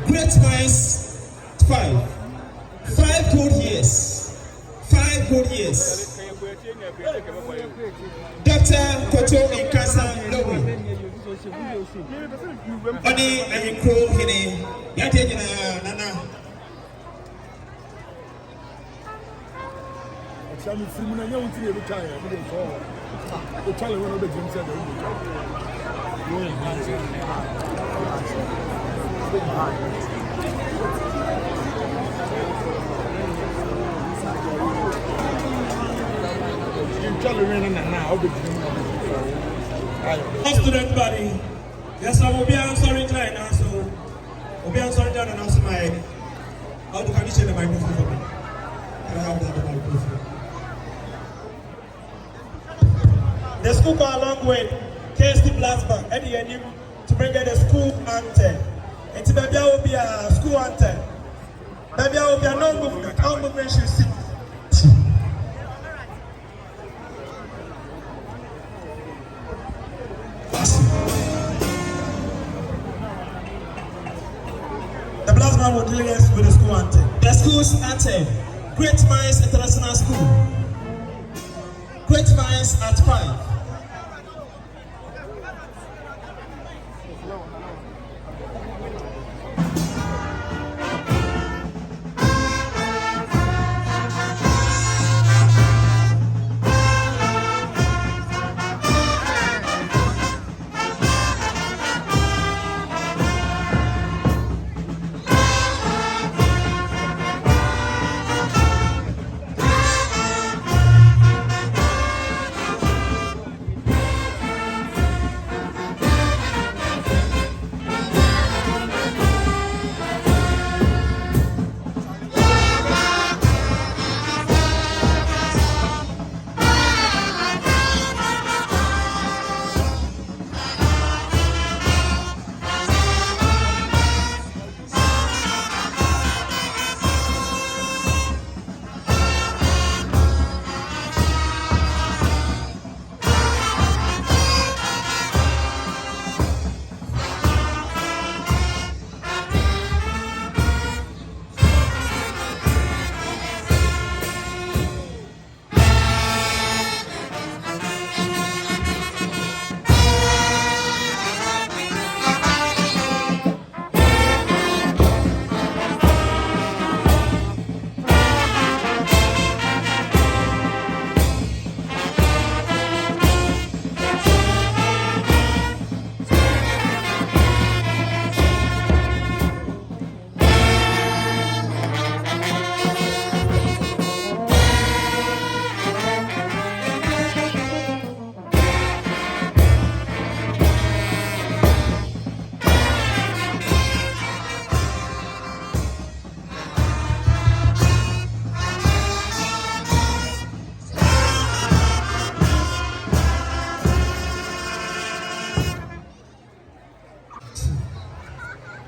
GreatMinds 5 good years. 5 good years. Dr. Kwadwo Nkansah Lilwin. Oni ayikro hini yate nyina nana. Chami film na nyawo tire retire me dey so. O chale wona be jim say dey. Student body, yes, I will be answering now, so I'll be answering down and answer my. How do you share the microphone for me? Can I have that microphone? The school go along with KST Plasma at the end to bring in the school anthem. And maybe I will be a school anthem. Maybe I will be a non-movement should sing. The Plasma will deal with the school anthem. The school's anthem, GreatMinds International School. GreatMinds at 5.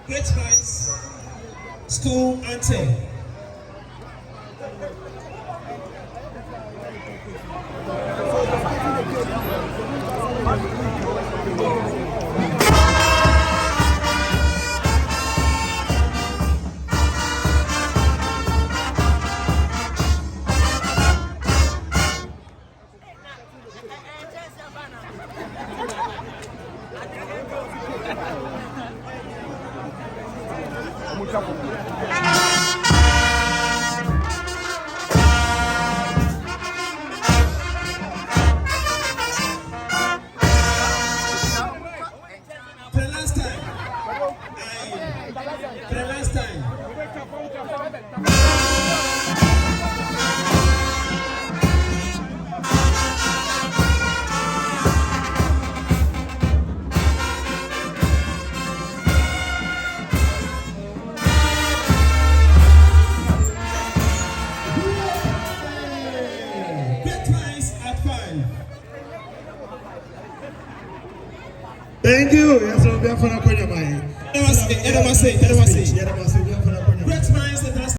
GreatMinds School anthem. Thank you. Yes, I'll be for a point of mine.